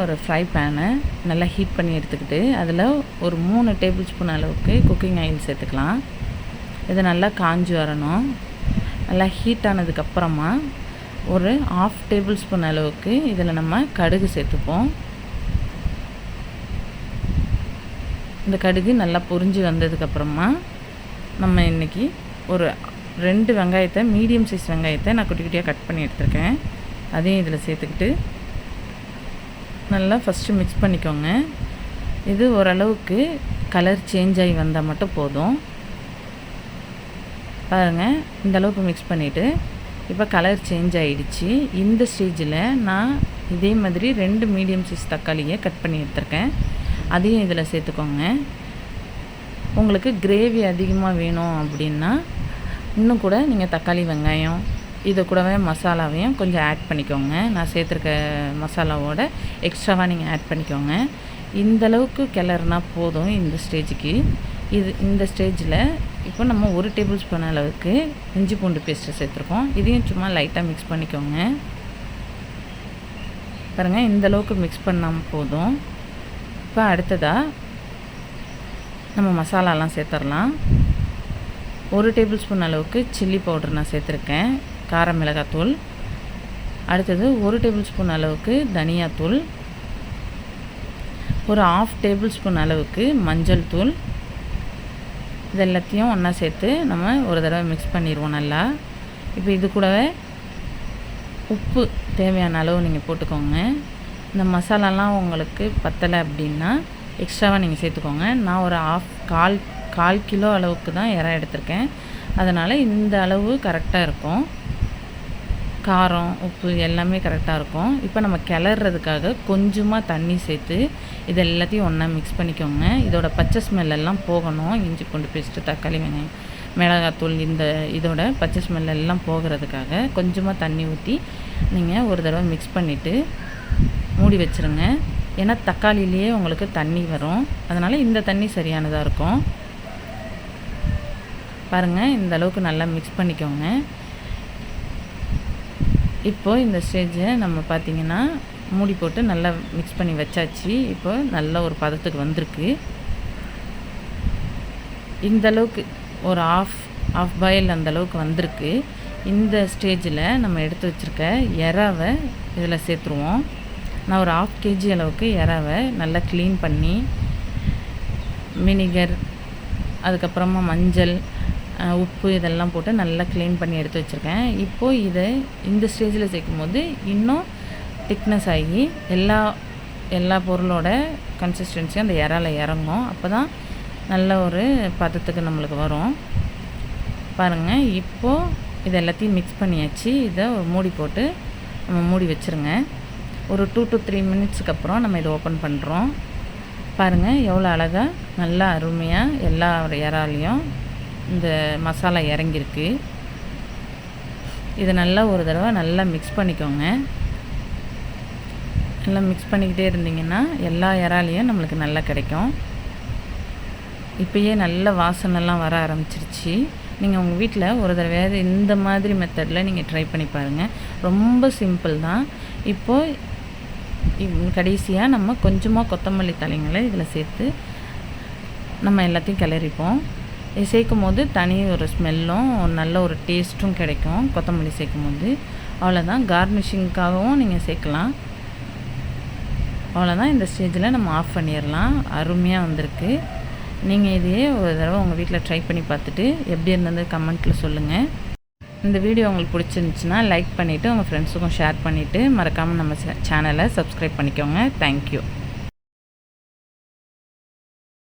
ஒரு ஃப்ரை பேனை நல்லா ஹீட் பண்ணி எடுத்துக்கிட்டு அதில் ஒரு 3 டேபிள் ஸ்பூன் அளவுக்கு குக்கிங் ஆயில் சேர்த்துக்கலாம். இது நல்லா காஞ்சி வரணும். நல்லா ஹீட் ஆனதுக்கப்புறமா ஒரு 1/2 டேபிள் ஸ்பூன் அளவுக்கு இதில் நம்ம கடுகு சேர்த்துப்போம். இந்த கடுகு நல்லா பொரிஞ்சு வந்ததுக்கப்புறமா நம்ம இன்றைக்கி ஒரு 2 வெங்காயத்தை, மீடியம் சைஸ் வெங்காயத்தை நான் குட்டி குட்டியாக கட் பண்ணி எடுத்துருக்கேன். அதையும் இதில் சேர்த்துக்கிட்டு நல்லா ஃபஸ்ட்டு மிக்ஸ் பண்ணிக்கோங்க. இது ஓரளவுக்கு கலர் சேஞ்ச் ஆகி வந்தால் மட்டும் போதும். பாருங்கள், இந்தளவுக்கு மிக்ஸ் பண்ணிவிட்டு இப்போ கலர் சேஞ்ச் ஆகிடுச்சு. இந்த ஸ்டேஜில் நான் இதே மாதிரி 2 மீடியம் சைஸ் தக்காளியை கட் பண்ணி எடுத்துருக்கேன். அதையும் இதில் சேர்த்துக்கோங்க. உங்களுக்கு கிரேவி அதிகமாக வேணும் அப்படின்னா இன்னும் கூட நீங்கள் தக்காளி, வெங்காயம் இதை கூடவே மசாலாவையும் கொஞ்சம் ஆட் பண்ணிக்கோங்க. நான் சேர்த்துருக்க மசாலாவோட எக்ஸ்ட்ராவாக நீங்கள் ஆட் பண்ணிக்கோங்க. இந்தளவுக்கு கிளறுனா போதும் இந்த ஸ்டேஜுக்கு. இந்த ஸ்டேஜில் இப்போ நம்ம 1 டேபிள் ஸ்பூன் அளவுக்கு இஞ்சி பூண்டு பேஸ்ட்டு சேர்த்துருக்கோம். இதையும் சும்மா லைட்டாக மிக்ஸ் பண்ணிக்கோங்க. பாருங்கள், இந்தளவுக்கு மிக்ஸ் பண்ணாமல் போதும். இப்போ அடுத்ததாக நம்ம மசாலாலாம் சேர்த்துடலாம். 1 டேபிள் ஸ்பூன் அளவுக்கு சில்லி பவுடர் நான் சேர்த்துருக்கேன், கார மிளகாத்தூள். அடுத்தது 1 டேபிள் ஸ்பூன் அளவுக்கு தனியாத்தூள், ஒரு 1/2 டேபிள் ஸ்பூன் அளவுக்கு மஞ்சள் தூள். இது எல்லாத்தையும் ஒன்றா சேர்த்து நம்ம ஒரு தடவை மிக்ஸ் பண்ணிடுவோம் நல்லா. இப்போ இது கூடவே உப்பு தேவையான அளவு நீங்கள் போட்டுக்கோங்க. இந்த மசாலாலாம் உங்களுக்கு பத்தலை அப்படின்னா எக்ஸ்ட்ராவாக நீங்கள் சேர்த்துக்கோங்க. நான் ஒரு கால் கிலோ அளவுக்கு தான் இறா எடுத்திருக்கேன். அதனால் இந்த அளவு கரெக்டாக இருக்கும். காரம், உப்பு எல்லாமே கரெக்டாக இருக்கும். இப்போ நம்ம கிளறதுக்காக கொஞ்சமாக தண்ணி சேர்த்து இது எல்லாத்தையும் ஒன்றா மிக்ஸ் பண்ணிக்கோங்க. இதோட பச்சை ஸ்மெல்லாம் போகணும். இஞ்சி பூண்டு பேஸ்ட்டு, தக்காளி, வெங்காயம், மிளகாத்தூள் இதோட பச்சை ஸ்மெல் எல்லாம் போகிறதுக்காக கொஞ்சமாக தண்ணி ஊற்றி நீங்கள் ஒரு தடவை மிக்ஸ் பண்ணிவிட்டு மூடி வச்சுருங்க. ஏன்னா தக்காளியிலேயே உங்களுக்கு தண்ணி வரும். அதனால் இந்த தண்ணி சரியானதாக இருக்கும். பாருங்கள், இந்த அளவுக்கு நல்லா மிக்ஸ் பண்ணிக்கோங்க. இப்போது இந்த ஸ்டேஜை நம்ம பார்த்திங்கன்னா மூடி போட்டு நல்லா மிக்ஸ் பண்ணி வச்சாச்சு. இப்போ நல்ல ஒரு பதத்துக்கு வந்திருக்கு. இந்தளவுக்கு ஒரு ஆஃப் பாயில் அந்தளவுக்கு வந்திருக்கு. இந்த ஸ்டேஜில் நம்ம எடுத்து வச்சுருக்க இறாவை இதில் சேர்த்துருவோம். நான் ஒரு 1/2 kg அளவுக்கு இறாவை நல்லா க்ளீன் பண்ணி வினிகர், அதுக்கப்புறமா மஞ்சள், உப்பு இதெல்லாம் போட்டு நல்லா க்ளீன் பண்ணி எடுத்து வச்சுருக்கேன். இப்போது இதை இந்த ஸ்டேஜில் சேர்க்கும் போது இன்னும் திக்னஸ் ஆகி எல்லா பொருளோட கன்சிஸ்டன்சியும் அந்த இறால இறங்கும். அப்போ தான் நல்ல ஒரு பதத்துக்கு நம்மளுக்கு வரும். பாருங்கள், இப்போது இது எல்லாத்தையும் மிக்ஸ் பண்ணியாச்சு. இதை ஒரு மூடி போட்டு நம்ம மூடி வச்சுருங்க. ஒரு 2 to 3 மினிட்ஸுக்கு அப்புறம் நம்ம இதை ஓப்பன் பண்ணுறோம். பாருங்கள், எவ்வளோ அழகாக நல்லா அருமையாக எல்லா இறாலையும் இந்த மசாலா இறங்கியிருக்கு. இதை நல்லா ஒரு தடவை நல்லா மிக்ஸ் பண்ணிக்கோங்க. நல்லா மிக்ஸ் பண்ணிக்கிட்டே இருந்தீங்கன்னா எல்லா இறாலையும் நம்மளுக்கு நல்லா கிடைக்கும். இப்போயே நல்ல வாசனைலாம் வர ஆரம்பிச்சிருச்சு. நீங்கள் உங்கள் வீட்டில் ஒரு தடவையாவது இந்த மாதிரி மெத்தடில் நீங்கள் ட்ரை பண்ணி பாருங்கள். ரொம்ப சிம்பிள் தான். இப்போது கடைசியாக நம்ம கொஞ்சமாக கொத்தமல்லி தலைங்களை இதில் சேர்த்து நம்ம எல்லாத்தையும் கிளறிப்போம். இது சேர்க்கும் போது தனி ஒரு ஸ்மெல்லும் நல்ல ஒரு டேஸ்ட்டும் கிடைக்கும். கொத்தமல்லி சேர்க்கும் போது அவ்வளோதான். கார்னிஷிங்காகவும் நீங்கள் சேர்க்கலாம். அவ்வளோதான். இந்த ஸ்டேஜில் நம்ம ஆஃப் பண்ணிடலாம். அருமையாக வந்திருக்கு. நீங்கள் இதையே ஒரு தடவை உங்கள் வீட்டில் ட்ரை பண்ணி பார்த்துட்டு எப்படி இருந்தது கமெண்ட்டில் சொல்லுங்கள். இந்த வீடியோ உங்களுக்கு பிடிச்சிருந்துச்சுன்னா லைக் பண்ணிவிட்டு உங்கள் ஃப்ரெண்ட்ஸுக்கும் ஷேர் பண்ணிவிட்டு மறக்காமல் நம்ம சேனலை சப்ஸ்கிரைப் பண்ணிக்கோங்க. தேங்க்யூ.